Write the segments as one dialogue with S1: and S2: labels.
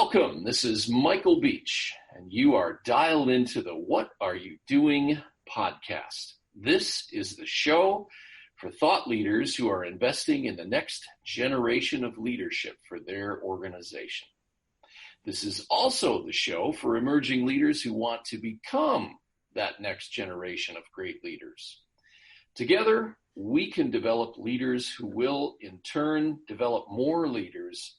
S1: Welcome. This is Michael Beach, and you are dialed into the What Are You Doing podcast. This is the show for thought leaders who are investing in the next generation of leadership for their organization. This is also the show for emerging leaders who want to become that next generation of great leaders. Together, we can develop leaders who will, in turn, develop more leaders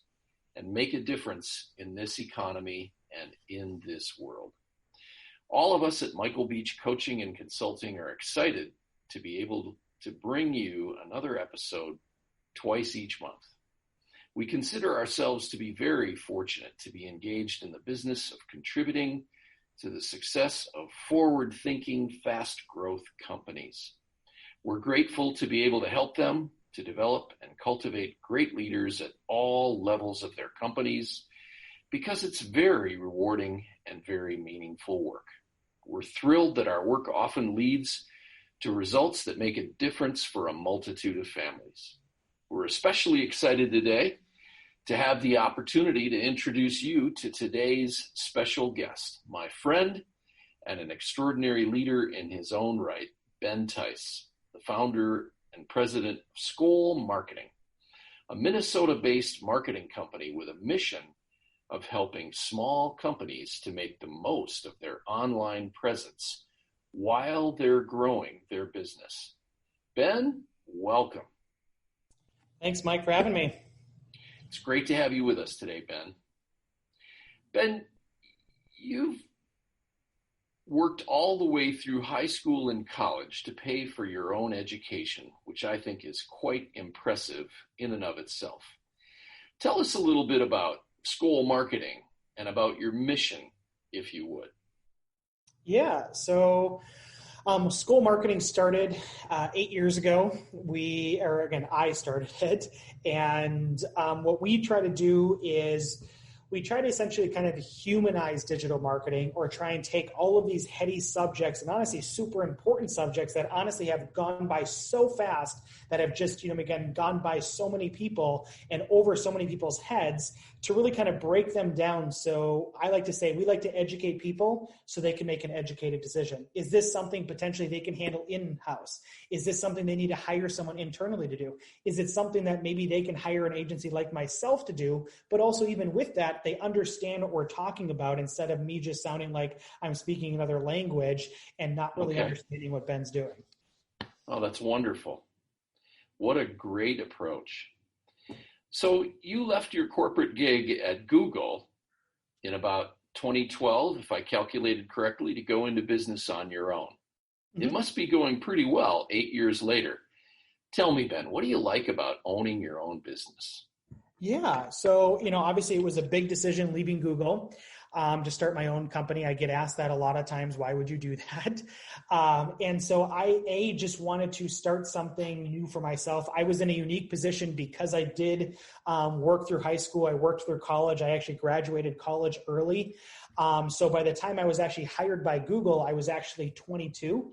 S1: and make a difference in this economy and in this world. All of us at Michael Beach Coaching and Consulting are excited to be able to bring you another episode twice each month. We consider ourselves to be very fortunate to be engaged in the business of contributing to the success of forward-thinking, fast-growth companies. We're grateful to be able to help them to develop and cultivate great leaders at all levels of their companies because it's very rewarding and very meaningful work. We're thrilled that our work often leads to results that make a difference for a multitude of families. We're especially excited today to have the opportunity to introduce you to today's special guest, my friend and an extraordinary leader in his own right, Ben Theis, the founder and president of Skoll Marketing, a Minnesota-based marketing company with a mission of helping small companies to make the most of their online presence while they're growing their business. Ben, welcome.
S2: Thanks, Mike, for having me.
S1: It's great to have you with us today, Ben. Ben, you've worked all the way through high school and college to pay for your own education, which I think is quite impressive in and of itself. Tell us a little bit about Skoll Marketing and about your mission, if you would.
S2: Yeah, so Skoll Marketing started 8 years ago. I started it. And what we try to do is we try to essentially kind of humanize digital marketing, or try and take all of these heady subjects and honestly super important subjects that honestly have gone by so fast, that have just, again, gone by so many people and over so many people's heads, to really kind of break them down. So I like to say we like to educate people so they can make an educated decision. Is this something potentially they can handle in-house? Is this something they need to hire someone internally to do? Is it something that maybe they can hire an agency like myself to do? But also, even with that, they understand what we're talking about, instead of me just sounding like I'm speaking another language and not really understanding what Ben's doing.
S1: Oh, that's wonderful. What a great approach. So you left your corporate gig at Google in about 2012, if I calculated correctly, to go into business on your own. Mm-hmm. It must be going pretty well 8 years later. Tell me, Ben, what do you like about owning your own business?
S2: Yeah. So, obviously it was a big decision leaving Google to start my own company. I get asked that a lot of times, why would you do that? And so I just wanted to start something new for myself. I was in a unique position because I did work through high school. I worked through college. I actually graduated college early. So by the time I was actually hired by Google, I was actually 22.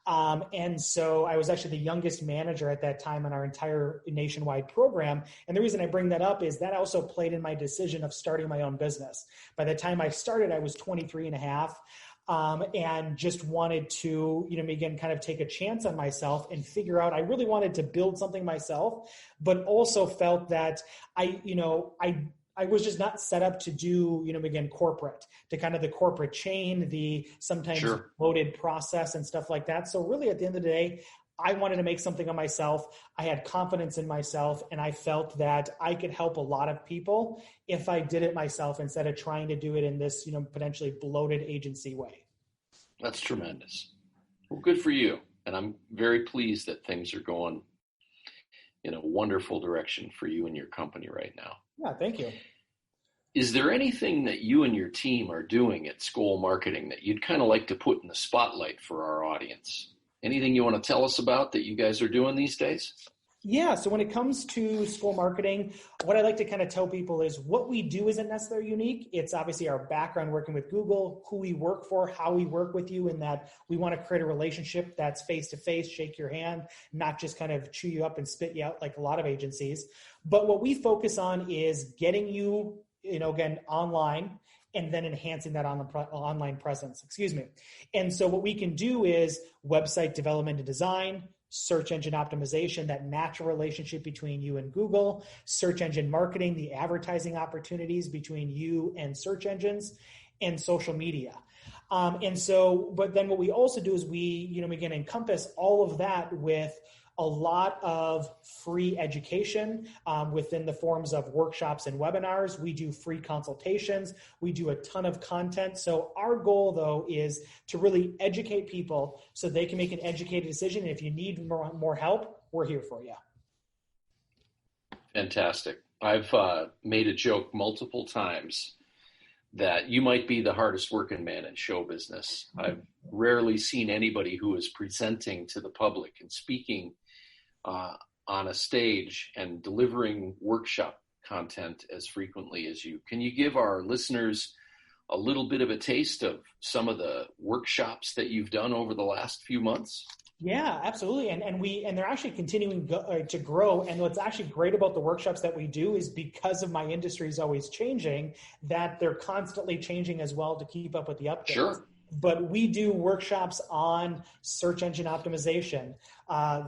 S2: And so I was actually the youngest manager at that time in our entire nationwide program. And the reason I bring that up is that also played in my decision of starting my own business. By the time I started, I was 23 and a half. And just wanted to, again, kind of take a chance on myself and figure out, I really wanted to build something myself, but also felt that I was just not set up to do, again, corporate, to kind of the corporate chain, the sometimes loaded process and stuff like that. So really at the end of the day, I wanted to make something of myself. I had confidence in myself, and I felt that I could help a lot of people if I did it myself instead of trying to do it in this, potentially bloated agency way.
S1: That's tremendous. Well, good for you. And I'm very pleased that things are going in a wonderful direction for you and your company right now.
S2: Yeah, thank you.
S1: Is there anything that you and your team are doing at Skoll Marketing that you'd kind of like to put in the spotlight for our audience? Anything you want to tell us about that you guys are doing these days?
S2: Yeah, so when it comes to Skoll Marketing, what I like to kind of tell people is what we do isn't necessarily unique. It's obviously our background working with Google, who we work for, how we work with you, and that we want to create a relationship that's face-to-face, shake your hand, not just kind of chew you up and spit you out like a lot of agencies. But what we focus on is getting you again, online, and then enhancing that online presence, And so what we can do is website development and design, search engine optimization, that natural relationship between you and Google, search engine marketing, the advertising opportunities between you and search engines, and social media. But then what we also do is we can encompass all of that with a lot of free education within the forms of workshops and webinars. We do free consultations. We do a ton of content. So our goal, though, is to really educate people so they can make an educated decision. And if you need more help, we're here for you.
S1: Fantastic. I've made a joke multiple times that you might be the hardest working man in show business. I've rarely seen anybody who is presenting to the public and speaking on a stage and delivering workshop content as frequently as you. Can you give our listeners a little bit of a taste of some of the workshops that you've done over the last few months?
S2: Yeah, absolutely. And they're actually continuing to grow. And what's actually great about the workshops that we do is because of my industry is always changing, that they're constantly changing as well to keep up with the updates.
S1: Sure.
S2: But we do workshops on search engine optimization,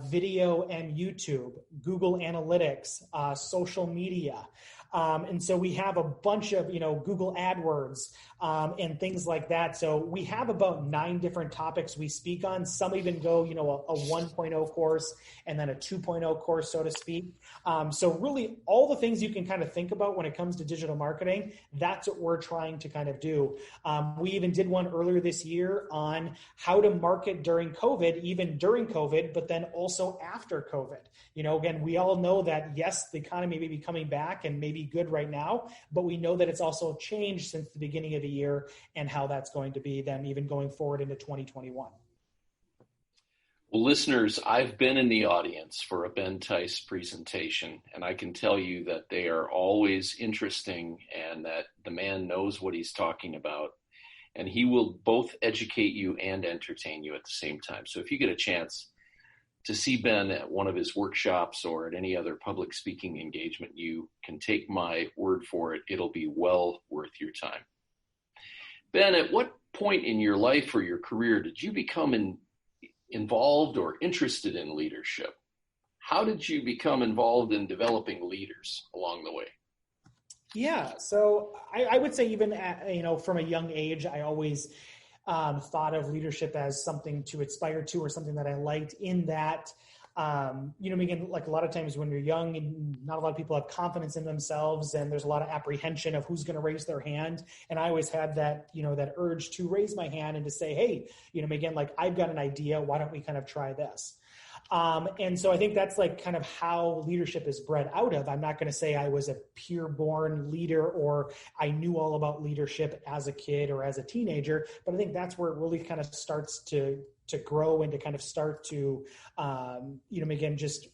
S2: video and YouTube, Google Analytics, social media. And so we have a bunch of, Google AdWords and things like that. So we have about 9 different topics we speak on. Some even go, a 1.0 course and then a 2.0 course, so to speak. So really all the things you can kind of think about when it comes to digital marketing, that's what we're trying to kind of do. We even did one earlier this year on how to market during COVID, even during COVID, but then also after COVID. Again, we all know that, yes, the economy may be coming back and maybe good right now, but we know that it's also changed since the beginning of the year and how that's going to be then even going forward into 2021.
S1: Well, listeners, I've been in the audience for a Ben Theis presentation, and I can tell you that they are always interesting and that the man knows what he's talking about, and he will both educate you and entertain you at the same time. So if you get a chance to see Ben at one of his workshops or at any other public speaking engagement, you can take my word for it. It'll be well worth your time. Ben, at what point in your life or your career did you become involved or interested in leadership? How did you become involved in developing leaders along the way?
S2: Yeah, so I would say even from a young age, I always thought of leadership as something to aspire to or something that I liked in that, again, like a lot of times when you're young and not a lot of people have confidence in themselves and there's a lot of apprehension of who's going to raise their hand. And I always had that, that urge to raise my hand and to say, hey, again, like I've got an idea. Why don't we kind of try this? And so I think that's like kind of how leadership is bred out of. I'm not going to say I was a pure born leader or I knew all about leadership as a kid or as a teenager, but I think that's where it really kind of starts to grow and to kind of start to, again, just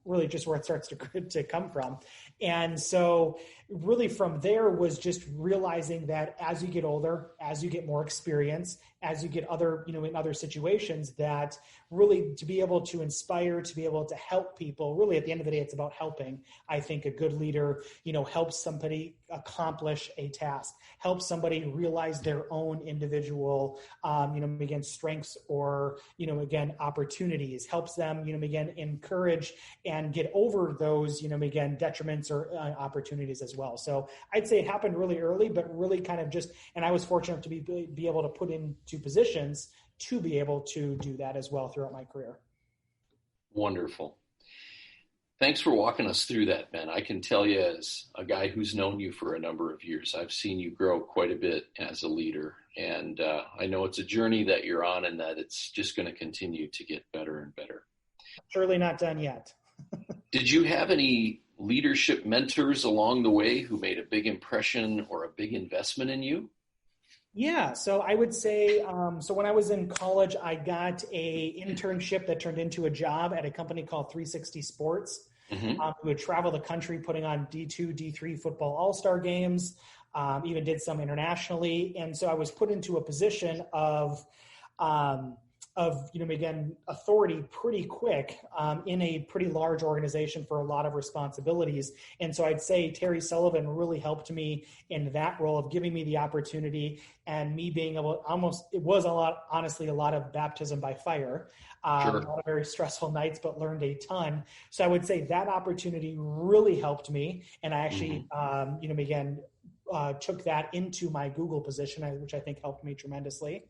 S2: really just where it starts to come from. And so really from there was just realizing that as you get older, as you get more experience, as you get other, in other situations, that really to be able to inspire, to be able to help people, really at the end of the day, it's about helping. I think a good leader, helps somebody accomplish a task, helps somebody realize their own individual, again, strengths or, again, opportunities, helps them, again, encourage and get over those, again, detriments or opportunities as well. So I'd say it happened really early, but really kind of just, and I was fortunate to be able to put into positions to be able to do that as well throughout my career.
S1: Wonderful. Thanks for walking us through that, Ben. I can tell you as a guy who's known you for a number of years, I've seen you grow quite a bit as a leader. And I know it's a journey that you're on and that it's just going to continue to get better and better.
S2: Surely not done yet.
S1: Did you have any leadership mentors along the way who made a big impression or a big investment in you?
S2: Yeah, so I would say, so when I was in college, I got a internship that turned into a job at a company called 360 Sports. We would travel the country putting on D2, D3 football all-star games, even did some internationally. And so I was put into a position of again, authority pretty quick in a pretty large organization for a lot of responsibilities. And so I'd say Terry Sullivan really helped me in that role of giving me the opportunity and me being able, it was honestly, a lot of baptism by fire.
S1: Sure.
S2: A lot of very stressful nights, but learned a ton. So I would say that opportunity really helped me. And I actually, took that into my Google position, which I think helped me tremendously.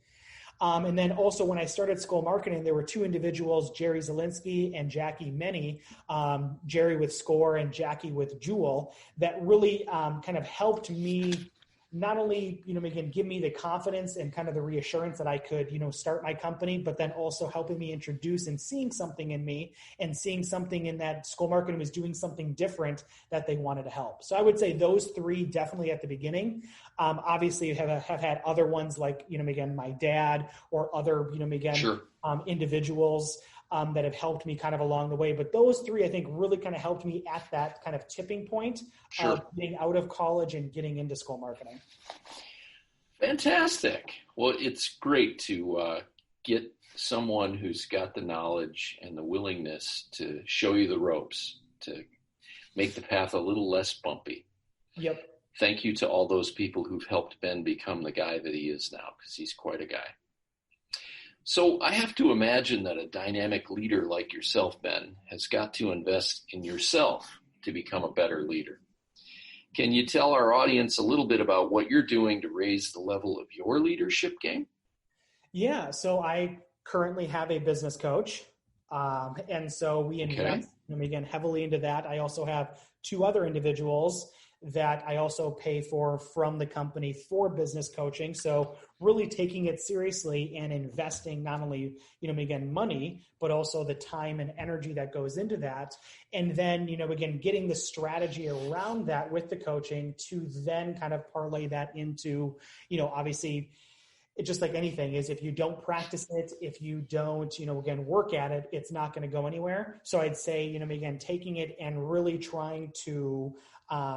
S2: And then also when I started Skoll Marketing, there were two individuals, Jerry Zielinski and Jackie Meny, Jerry with Score and Jackie with Jewel, that really kind of helped me not only, again, give me the confidence and kind of the reassurance that I could, start my company, but then also helping me introduce and seeing something in me and seeing something in that Skoll Marketing was doing something different that they wanted to help. So I would say those three definitely at the beginning. Obviously have had other ones like, again, my dad or other,
S1: Sure.
S2: Individuals that have helped me kind of along the way. But those three, I think, really kind of helped me at that kind of tipping point
S1: Sure.
S2: of getting out of college and getting into Skoll Marketing.
S1: Fantastic. Well, it's great to get someone who's got the knowledge and the willingness to show you the ropes, to make the path a little less bumpy.
S2: Yep.
S1: Thank you to all those people who've helped Ben become the guy that he is now, because he's quite a guy. So I have to imagine that a dynamic leader like yourself, Ben, has got to invest in yourself to become a better leader. Can you tell our audience a little bit about what you're doing to raise the level of your leadership game?
S2: Yeah, so I currently have a business coach. And so we invest, again, heavily into that. I also have two other individuals that I also pay for from the company for business coaching. So really taking it seriously and investing not only, again, money, but also the time and energy that goes into that. And then, again, getting the strategy around that with the coaching to then kind of parlay that into, obviously, it's just like anything is if you don't practice it, if you don't, again, work at it, it's not going to go anywhere. So I'd say, again, taking it and really trying to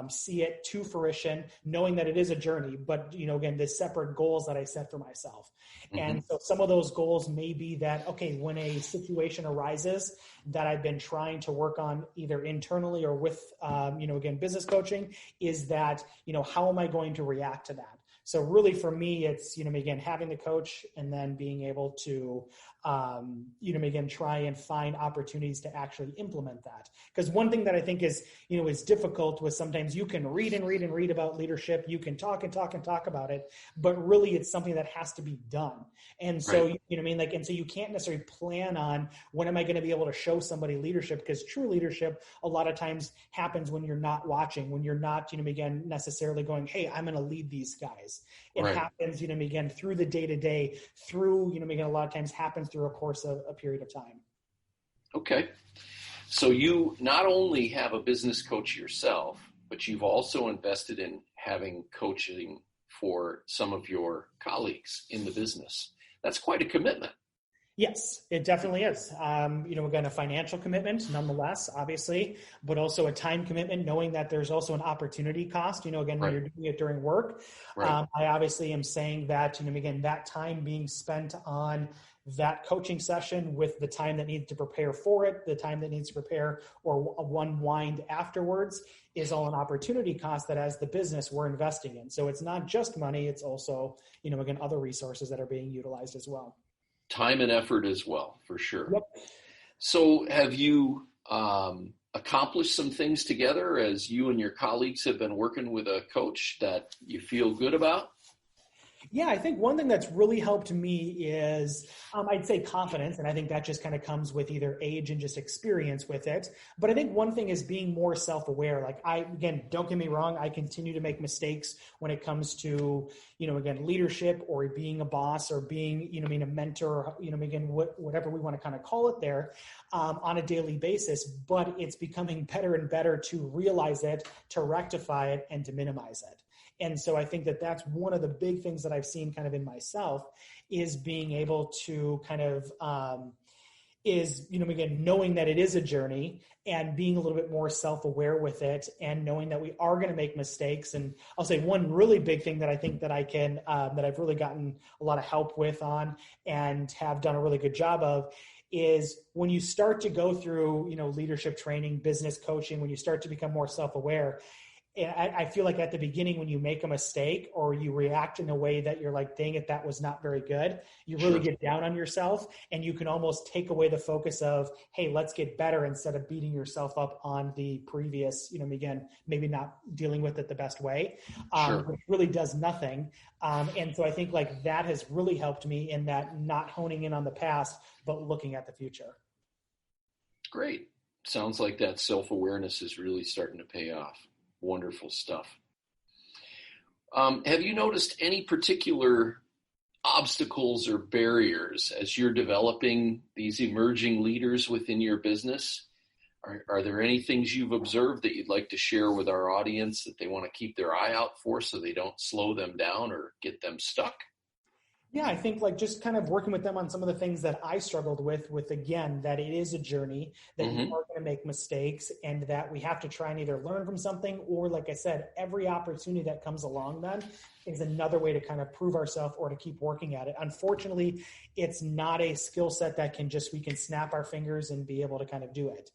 S2: see it to fruition, knowing that it is a journey, but, again, the separate goals that I set for myself. Mm-hmm. And so some of those goals may be that, okay, when a situation arises that I've been trying to work on either internally or with, again, business coaching, is that, how am I going to react to that? So really for me, it's, again, having the coach and then being able to, again, try and find opportunities to actually implement that. Because one thing that I think is, is difficult was sometimes you can read and read and read about leadership. You can talk and talk and talk about it, but really it's something that has to be done. And so,
S1: right.
S2: And so you can't necessarily plan on when am I going to be able to show somebody leadership, because true leadership a lot of times happens when you're not watching, when you're not, again, necessarily going, hey, I'm going to lead these guys. It
S1: right.
S2: happens, again, through the day-to-day, through, again, a lot of times happens through a course of a period of time.
S1: Okay. So you not only have a business coach yourself, but you've also invested in having coaching for some of your colleagues in the business. That's quite a commitment.
S2: Yes, it definitely is. Again, a financial commitment nonetheless, obviously, but also a time commitment, knowing that there's also an opportunity cost, again, when
S1: right.
S2: you're doing it during work.
S1: Right.
S2: I obviously am saying that, again, that time being spent on that coaching session with the time that needs to prepare for it, the time that needs to prepare or unwind afterwards is all an opportunity cost that as the business we're investing in. So it's not just money, it's also, again, other resources that are being utilized as well.
S1: Time and effort as well, for sure.
S2: Yep.
S1: So have you accomplished some things together as you and your colleagues have been working with a coach that you feel good about?
S2: Yeah, I think one thing that's really helped me is, I'd say confidence. And I think that just kind of comes with either age and just experience with it. But I think one thing is being more self-aware. Like again, don't get me wrong, I continue to make mistakes when it comes to, again, leadership or being a boss or being, a mentor, again, whatever we want to kind of call it there on a daily basis. But it's becoming better and better to realize it, to rectify it, and to minimize it. And so I think that that's one of the big things that I've seen kind of in myself is being able to kind of, is, again, knowing that it is a journey and being a little bit more self-aware with it, and knowing that we are going to make mistakes. And I'll say one really big thing that I think that I can, that I've really gotten a lot of help with on and have done a really good job of, is when you start to go through, leadership training, business coaching, when you start to become more self-aware, I feel like at the beginning, when you make a mistake or you react in a way that you're like, dang it, that was not very good, you really get down on yourself, and you can almost take away the focus of, hey, let's get better, instead of beating yourself up on the previous, again, maybe not dealing with it the best way, which really does nothing. And so I think like that has really helped me in that, not honing in on the past, but looking at the future.
S1: Great. Sounds like that self-awareness is really starting to pay off. Wonderful stuff. Have you noticed any particular obstacles or barriers as you're developing these emerging leaders within your business? Are there any things you've observed that you'd like to share with our audience that they want to keep their eye out for so they don't slow them down or get them stuck?
S2: Yeah, I think like just kind of working with them on some of the things that I struggled with again, that it is a journey, that you are going to make mistakes, and that we have to try and either learn from something, or like I said, every opportunity that comes along then is another way to kind of prove ourselves or to keep working at it. Unfortunately, it's not a skill set that we can snap our fingers and be able to kind of do it.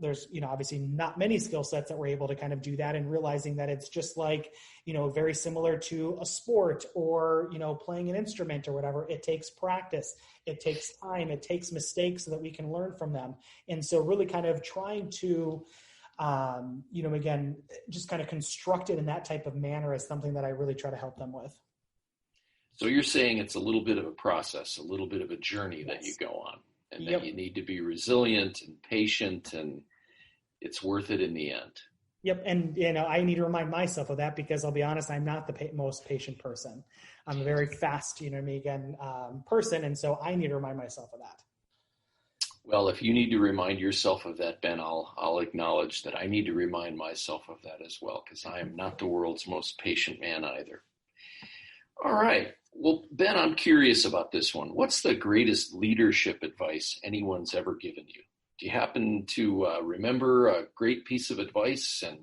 S2: There's, obviously not many skill sets that we're able to kind of do that, and realizing that it's just like, very similar to a sport or, playing an instrument or whatever. It takes practice. It takes time. It takes mistakes so that we can learn from them. And so really kind of trying to, again, just kind of construct it in that type of manner is something that I really try to help them with.
S1: So you're saying it's a little bit of a process, a little bit of a journey that you go on, and that you need to be resilient and patient, and it's worth it in the end.
S2: Yep. And, I need to remind myself of that, because I'll be honest, I'm not the most patient person. I'm a very fast, person. And so I need to remind myself of that.
S1: Well, if you need to remind yourself of that, Ben, I'll acknowledge that I need to remind myself of that as well, because I am not the world's most patient man either. All right. Well, Ben, I'm curious about this one. What's the greatest leadership advice anyone's ever given you? Do you happen to remember a great piece of advice, and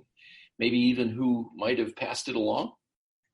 S1: maybe even who might have passed it along?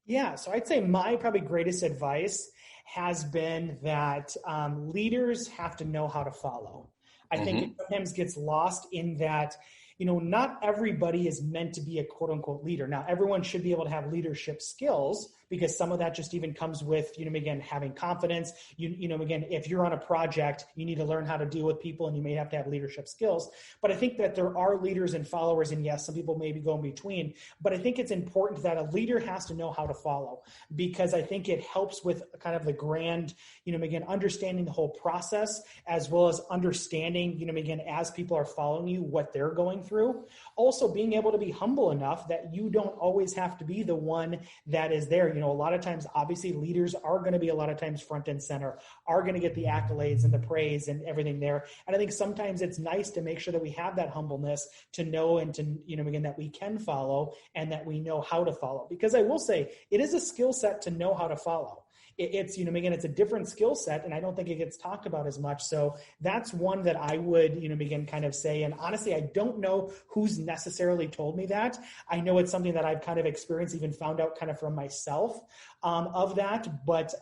S2: Yeah, so I'd say my probably greatest advice has been that leaders have to know how to follow. I think it sometimes gets lost in that, not everybody is meant to be a quote unquote leader. Now, everyone should be able to have leadership skills, because some of that just even comes with, again, having confidence. Again, if you're on a project, you need to learn how to deal with people, and you may have to have leadership skills. But I think that there are leaders and followers, and yes, some people maybe go in between, but I think it's important that a leader has to know how to follow, because I think it helps with kind of the grand, again, understanding the whole process, as well as understanding, again, as people are following you, what they're going through. Also being able to be humble enough that you don't always have to be the one that is there. A lot of times, obviously, leaders are going to be a lot of times front and center, are going to get the accolades and the praise and everything there. And I think sometimes it's nice to make sure that we have that humbleness to know, and to, again, that we can follow, and that we know how to follow. Because I will say, it is a skill set to know how to follow. It's, again, it's a different skill set, and I don't think it gets talked about as much. So that's one that I would, begin kind of say, and honestly, I don't know who's necessarily told me that. I know it's something that I've kind of experienced, even found out kind of from myself of that, but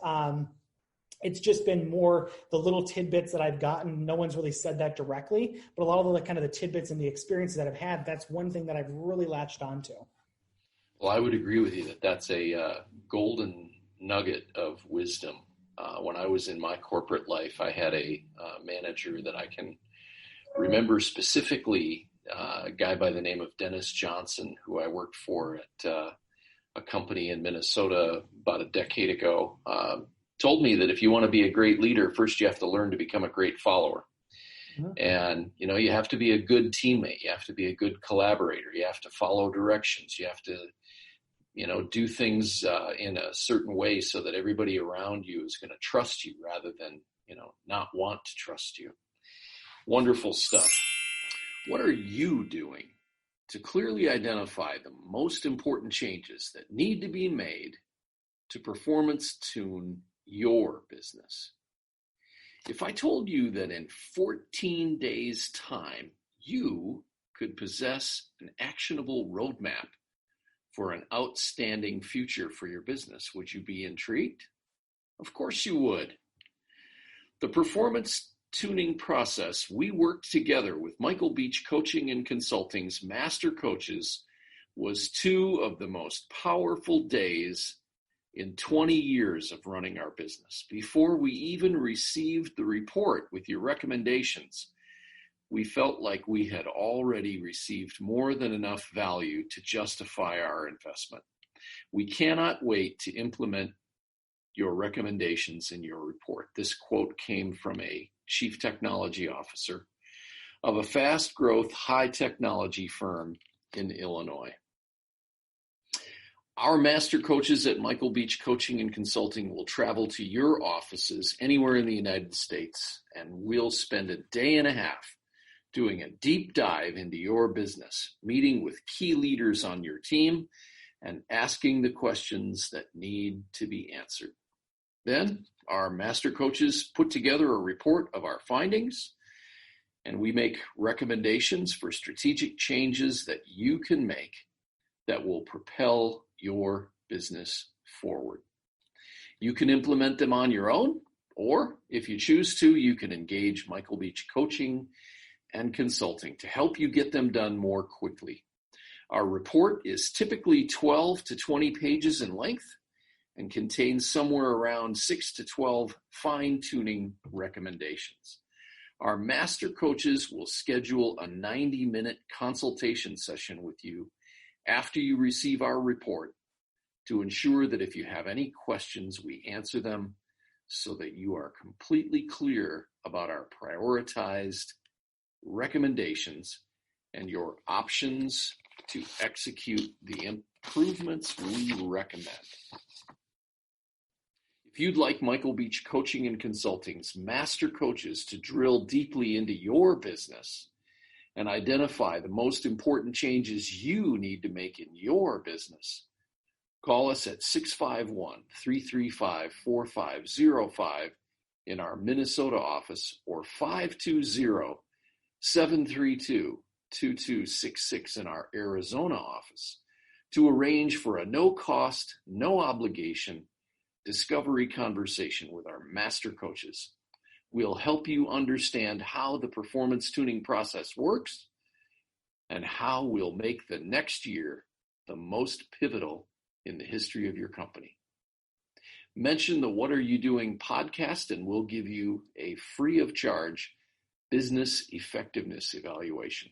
S2: it's just been more the little tidbits that I've gotten. No one's really said that directly, but a lot of the kind of the tidbits and the experiences that I've had, that's one thing that I've really latched onto.
S1: Well, I would agree with you that that's a golden nugget of wisdom. When I was in my corporate life, I had a manager that I can remember specifically, a guy by the name of Dennis Johnson, who I worked for at a company in Minnesota about a decade ago, told me that if you want to be a great leader, first you have to learn to become a great follower. And, you have to be a good teammate. You have to be a good collaborator. You have to follow directions. You have to do things in a certain way so that everybody around you is going to trust you rather than, not want to trust you. Wonderful stuff. What are you doing to clearly identify the most important changes that need to be made to performance tune your business? If I told you that in 14 days' time, you could possess an actionable roadmap for an outstanding future for your business, would you be intrigued? Of course you would. The performance tuning process, we worked together with Michael Beach Coaching and Consulting's master coaches, was two of the most powerful days in 20 years of running our business. Before we even received the report with your recommendations, we felt like we had already received more than enough value to justify our investment. We cannot wait to implement your recommendations in your report. This quote came from a chief technology officer of a fast growth, high technology firm in Illinois. Our master coaches at Michael Beach Coaching and Consulting will travel to your offices anywhere in the United States, and we'll spend a day and a half doing a deep dive into your business, meeting with key leaders on your team, and asking the questions that need to be answered. Then our master coaches put together a report of our findings, and we make recommendations for strategic changes that you can make that will propel your business forward. You can implement them on your own, or if you choose to, you can engage Michael Beach Coaching and Consulting to help you get them done more quickly. Our report is typically 12 to 20 pages in length and contains somewhere around 6 to 12 fine-tuning recommendations. Our master coaches will schedule a 90-minute consultation session with you after you receive our report to ensure that if you have any questions, we answer them so that you are completely clear about our prioritized recommendations and your options to execute the improvements we recommend. If you'd like Michael Beach Coaching and Consulting's master coaches to drill deeply into your business and identify the most important changes you need to make in your business, call us at 651-335-4505 in our Minnesota office or 520-732-2266 in our Arizona office to arrange for a no-cost, no-obligation discovery conversation with our master coaches. We'll help you understand how the performance tuning process works and how we'll make the next year the most pivotal in the history of your company. Mention the What Are You Doing podcast and we'll give you a free of charge business effectiveness evaluation.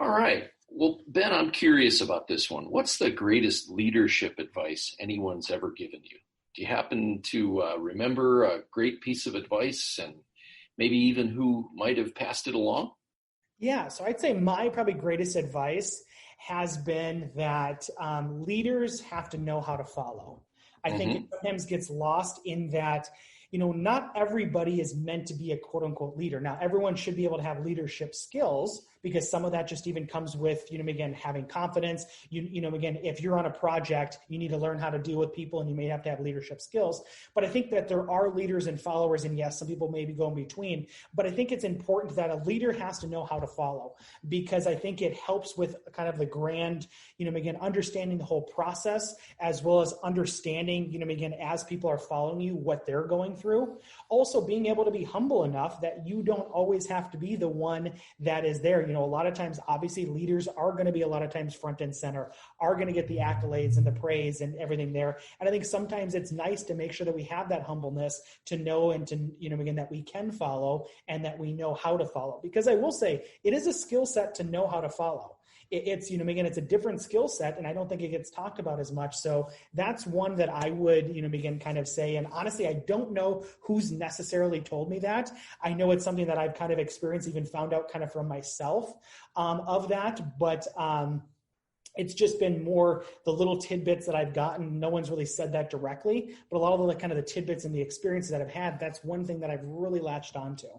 S1: All right. Well, Ben, I'm curious about this one. What's the greatest leadership advice anyone's ever given you? Do you happen to remember a great piece of advice and maybe even who might have passed it along?
S2: Yeah, so I'd say my probably greatest advice has been that leaders have to know how to follow. I think it sometimes gets lost in that, not everybody is meant to be a quote unquote leader. Now, everyone should be able to have leadership skills because some of that just even comes with, again, having confidence. Again, if you're on a project, you need to learn how to deal with people and you may have to have leadership skills. But I think that there are leaders and followers, and yes, some people maybe go in between, but I think it's important that a leader has to know how to follow because I think it helps with kind of the grand, again, understanding the whole process as well as understanding, again, as people are following you, what they're going through. Also being able to be humble enough that you don't always have to be the one that is there. A lot of times, obviously, leaders are going to be a lot of times front and center, are going to get the accolades and the praise and everything there. And I think sometimes it's nice to make sure that we have that humbleness to know and to, again, that we can follow and that we know how to follow. Because I will say it is a skill set to know how to follow. It's, again, it's a different skill set, and I don't think it gets talked about as much. So that's one that I would, begin kind of say. And honestly, I don't know who's necessarily told me that. I know it's something that I've kind of experienced, even found out kind of from myself of that. But it's just been more the little tidbits that I've gotten. No one's really said that directly, but a lot of the kind of the tidbits and the experiences that I've had, that's one thing that I've really latched onto.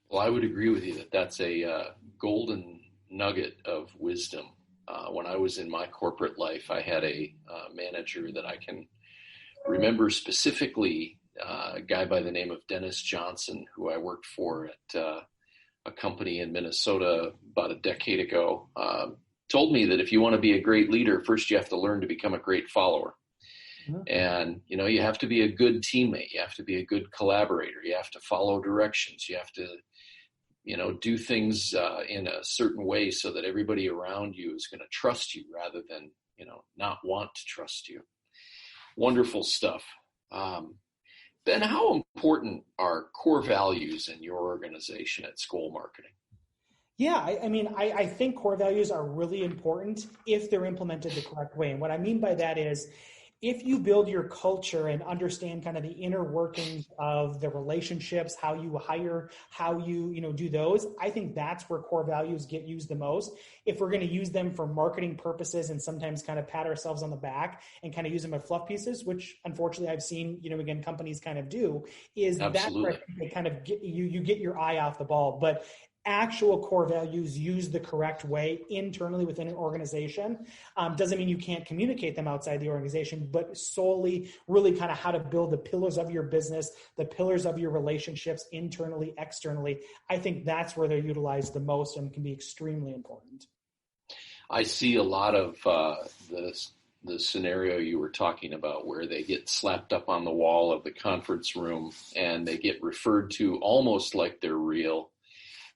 S1: Well, I would agree with you that that's a golden nugget of wisdom. When I was in my corporate life, I had a manager that I can remember specifically a guy by the name of Dennis Johnson, who I worked for at a company in Minnesota about a decade ago, told me that if you want to be a great leader, first you have to learn to become a great follower. Mm-hmm. And, you have to be a good teammate. You have to be a good collaborator. You have to follow directions. You have to, do things in a certain way so that everybody around you is going to trust you rather than, not want to trust you. Wonderful stuff. Ben, how important are core values in your organization at Skoll Marketing?
S2: Yeah, I think core values are really important if they're implemented the correct way. And what I mean by that is if you build your culture and understand kind of the inner workings of the relationships, how you hire, how you, do those, I think that's where core values get used the most. If we're going to use them for marketing purposes and sometimes kind of pat ourselves on the back and kind of use them as fluff pieces, which unfortunately I've seen, again, companies kind of do, is that's where they kind of get you get your eye off the ball. But actual core values used the correct way internally within an organization doesn't mean you can't communicate them outside the organization, but solely really kind of how to build the pillars of your business, the pillars of your relationships internally, externally. I think that's where they're utilized the most and can be extremely important.
S1: I see a lot of the scenario you were talking about where they get slapped up on the wall of the conference room and they get referred to almost like they're real.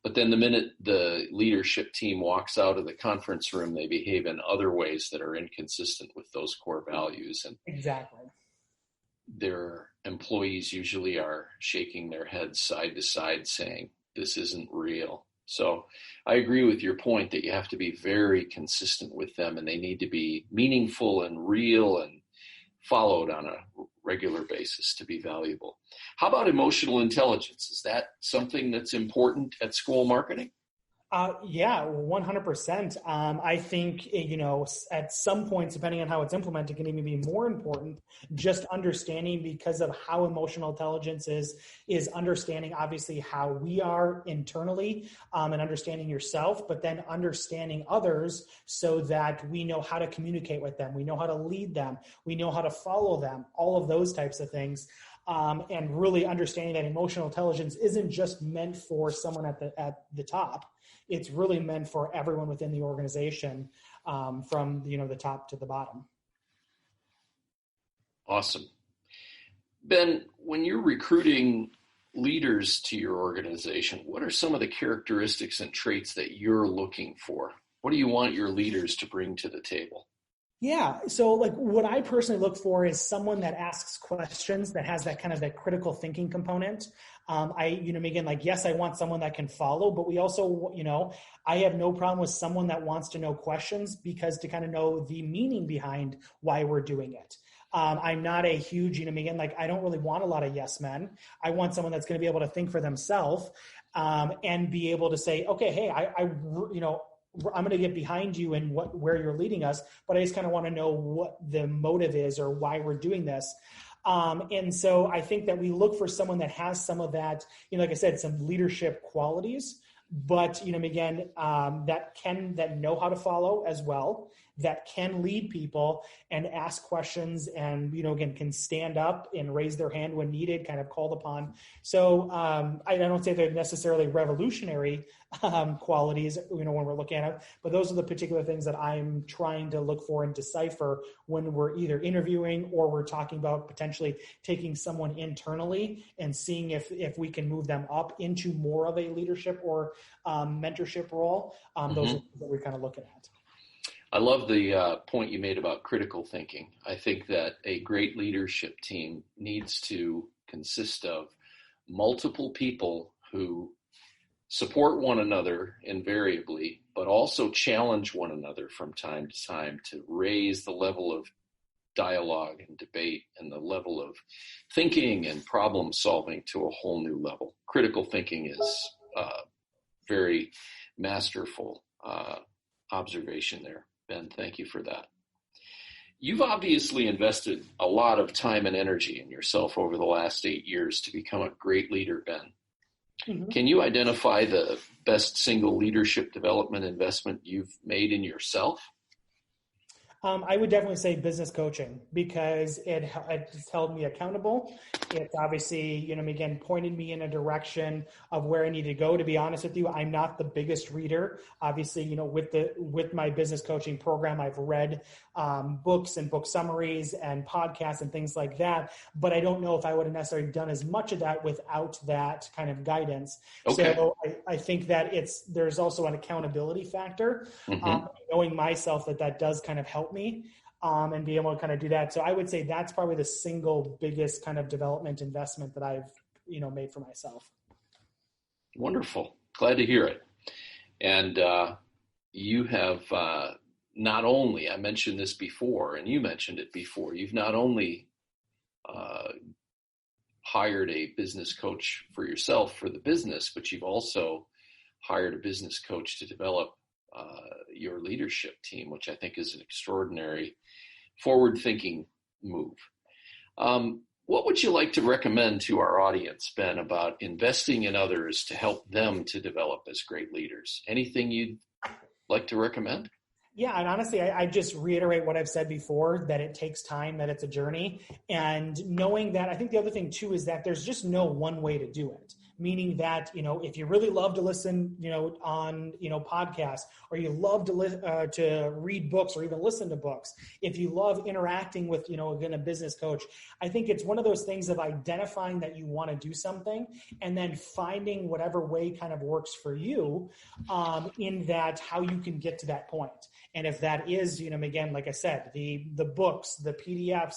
S1: But then the minute the leadership team walks out of the conference room, they behave in other ways that are inconsistent with those core values. And
S2: exactly,
S1: their employees usually are shaking their heads side to side saying, this isn't real. So I agree with your point that you have to be very consistent with them and they need to be meaningful and real and followed on a regular basis to be valuable. How about emotional intelligence? Is that something that's important at Skoll Marketing?
S2: Yeah, 100%. I think, at some points, depending on how it's implemented, can even be more important, just understanding because of how emotional intelligence is understanding, obviously, how we are internally and understanding yourself, but then understanding others so that we know how to communicate with them. We know how to lead them. We know how to follow them, all of those types of things. And really understanding that emotional intelligence isn't just meant for someone at the top. It's really meant for everyone within the organization, from the top to the bottom.
S1: Awesome. Ben, when you're recruiting leaders to your organization, what are some of the characteristics and traits that you're looking for? What do you want your leaders to bring to the table?
S2: Yeah. So what I personally look for is someone that asks questions, that has that kind of that critical thinking component. Yes, I want someone that can follow, but we also, I have no problem with someone that wants to know questions because to kind of know the meaning behind why we're doing it. I'm not a huge, I don't really want a lot of yes men. I want someone that's going to be able to think for themselves and be able to say, okay, hey, I'm going to get behind you and where you're leading us, but I just kind of want to know what the motive is or why we're doing this. And so I think that we look for someone that has some of that, like I said, some leadership qualities, but, that know how to follow as well, that can lead people and ask questions and, again, can stand up and raise their hand when needed, kind of called upon. So I don't say they're necessarily revolutionary qualities, when we're looking at it, but those are the particular things that I'm trying to look for and decipher when we're either interviewing or we're talking about potentially taking someone internally and seeing if we can move them up into more of a leadership or mentorship role. Those are what we're kind of looking at.
S1: I love the point you made about critical thinking. I think that a great leadership team needs to consist of multiple people who support one another invariably, but also challenge one another from time to time to raise the level of dialogue and debate and the level of thinking and problem solving to a whole new level. Critical thinking is very masterful observation there. Ben, thank you for that. You've obviously invested a lot of time and energy in yourself over the last 8 years to become a great leader, Ben. Mm-hmm. Can you identify the best single leadership development investment you've made in yourself?
S2: I would definitely say business coaching because it's held me accountable. It's obviously, again, pointed me in a direction of where I need to go. To be honest with you, I'm not the biggest reader. Obviously, with my business coaching program, I've read books and book summaries and podcasts and things like that. But I don't know if I would have necessarily done as much of that without that kind of guidance.
S1: Okay.
S2: So I think that there's also an accountability factor, knowing myself that does kind of help me and be able to kind of do that. So I would say that's probably the single biggest kind of development investment that I've, made for myself.
S1: Wonderful. Glad to hear it. And you have not only, I mentioned this before, and you mentioned it before, you've not only hired a business coach for yourself for the business, but you've also hired a business coach to develop your leadership team, which I think is an extraordinary forward-thinking move. What would you like to recommend to our audience, Ben, about investing in others to help them to develop as great leaders? Anything you'd like to recommend?
S2: Yeah, and honestly, I just reiterate what I've said before, that it takes time, that it's a journey. And knowing that, I think the other thing too is that there's just no one way to do it. Meaning that, if you really love to listen, on, podcasts, or you love to read books or even listen to books, if you love interacting with, again, a business coach, I think it's one of those things of identifying that you want to do something and then finding whatever way kind of works for you in that how you can get to that point. And if that is, again, like I said, the books, the PDFs,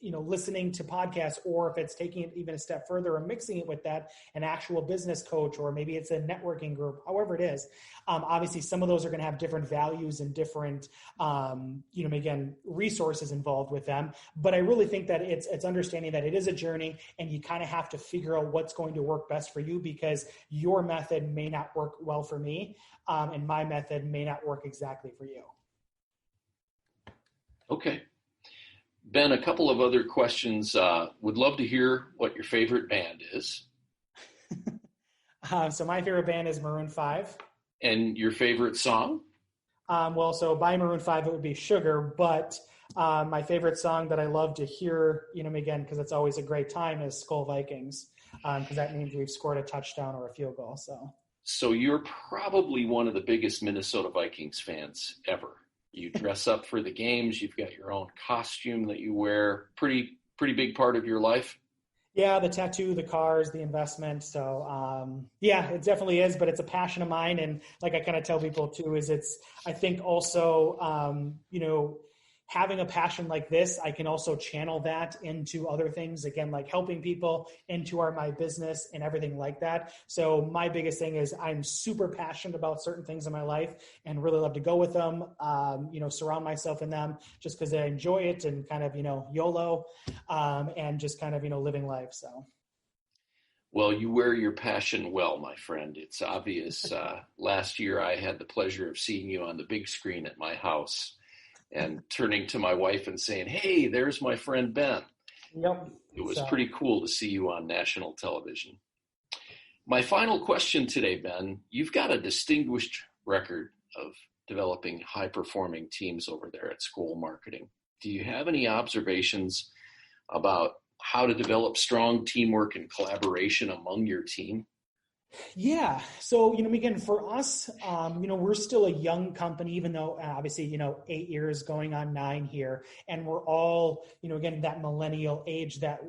S2: listening to podcasts, or if it's taking it even a step further and mixing it with that, an actual business coach, or maybe it's a networking group, however it is. Obviously, some of those are going to have different values and different, again, resources involved with them. But I really think that it's understanding that it is a journey, and you kind of have to figure out what's going to work best for you, because your method may not work well for me, and my method may not work exactly for you.
S1: Okay. Ben, a couple of other questions. Would love to hear what your favorite band is.
S2: So my favorite band is Maroon 5.
S1: And your favorite song?
S2: So by Maroon 5, it would be Sugar. But my favorite song that I love to hear, again, because it's always a great time, is Skull Vikings, because that means we've scored a touchdown or a field goal. So you're probably one of the biggest Minnesota Vikings fans ever. You dress up for the games. You've got your own costume that you wear. Pretty big part of your life. Yeah, the tattoo, the cars, the investment. So, it definitely is, but it's a passion of mine. And like I kind of tell people too, I think also, having a passion like this, I can also channel that into other things, again, like helping people into my business and everything like that. So my biggest thing is I'm super passionate about certain things in my life and really love to go with them, surround myself in them just because I enjoy it and kind of, YOLO, and just kind of, living life. So.
S1: Well, you wear your passion well, my friend. It's obvious. Last year, I had the pleasure of seeing you on the big screen at my house, and turning to my wife and saying, "Hey, there's my friend Ben."
S2: Yep.
S1: It was pretty cool to see you on national television. My final question today, Ben, you've got a distinguished record of developing high-performing teams over there at School Marketing. Do you have any observations about how to develop strong teamwork and collaboration among your team?
S2: Yeah. So, again, for us, we're still a young company, even though obviously, 8 years going on 9 here. And we're all, again, that millennial age that,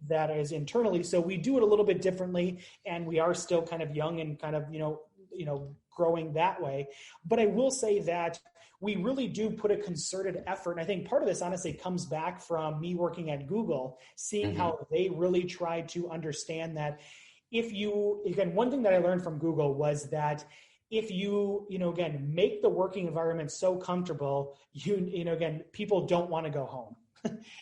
S2: that is internally. So we do it a little bit differently, and we are still kind of young and kind of, growing that way. But I will say that we really do put a concerted effort. And I think part of this honestly comes back from me working at Google, seeing how they really try to understand that again, one thing that I learned from Google was that if you again, make the working environment so comfortable, again, people don't want to go home.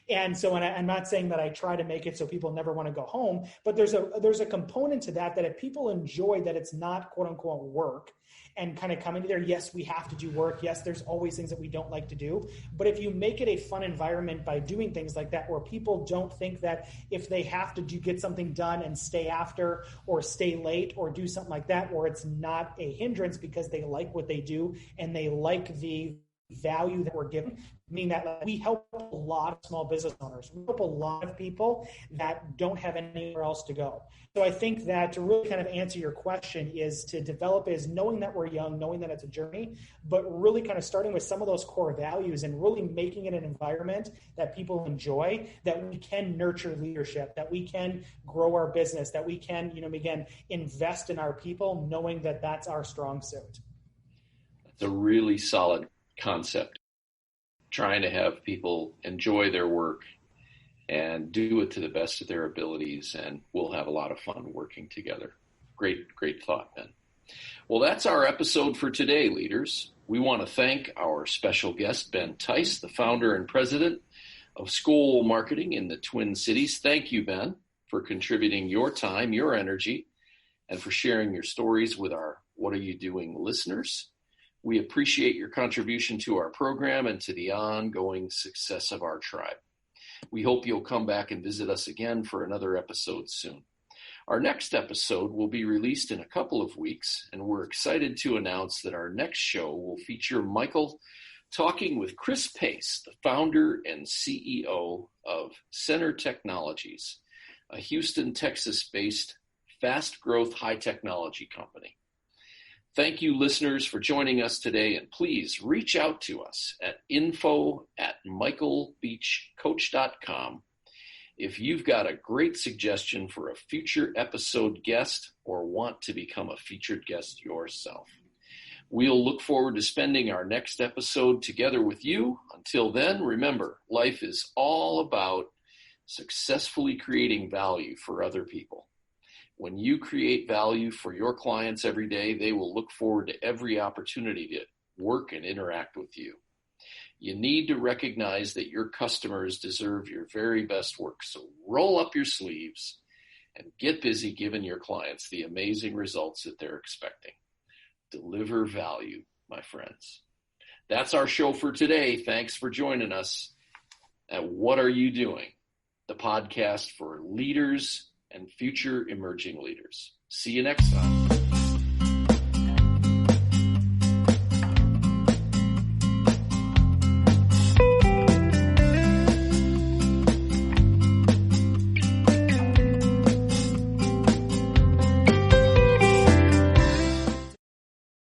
S2: And so, I'm not saying that I try to make it so people never want to go home, but there's a component to that if people enjoy that it's not quote unquote work and kind of coming to there, yes, we have to do work. Yes, there's always things that we don't like to do. But if you make it a fun environment by doing things like that, where people don't think that if they have to get something done and stay after or stay late or do something like that, or it's not a hindrance because they like what they do and they like the value that we're giving, meaning that we help a lot of small business owners. We help a lot of people that don't have anywhere else to go. So I think that to really kind of answer your question is to develop is knowing that we're young, knowing that it's a journey, but really kind of starting with some of those core values and really making it an environment that people enjoy, that we can nurture leadership, that we can grow our business, that we can, again, invest in our people, knowing that that's our strong suit.
S1: That's a really solid concept. Trying to have people enjoy their work and do it to the best of their abilities, and we'll have a lot of fun working together. Great thought, Ben. Well, that's our episode for today, leaders. We want to thank our special guest, Ben Theis, the founder and president of School Marketing in the Twin Cities. Thank you, Ben, for contributing your time, your energy, and for sharing your stories with our What Are You Doing listeners. We appreciate your contribution to our program and to the ongoing success of our tribe. We hope you'll come back and visit us again for another episode soon. Our next episode will be released in a couple of weeks, and we're excited to announce that our next show will feature Michael talking with Chris Pace, the founder and CEO of Center Technologies, a Houston, Texas-based fast-growth high-technology company. Thank you, listeners, for joining us today, and please reach out to us at info@michaelbeachcoach.com if you've got a great suggestion for a future episode guest or want to become a featured guest yourself. We'll look forward to spending our next episode together with you. Until then, remember, life is all about successfully creating value for other people. When you create value for your clients every day, they will look forward to every opportunity to work and interact with you. You need to recognize that your customers deserve your very best work. So roll up your sleeves and get busy giving your clients the amazing results that they're expecting. Deliver value, my friends. That's our show for today. Thanks for joining us at What Are You Doing? The podcast for leaders and future emerging leaders. See you next time.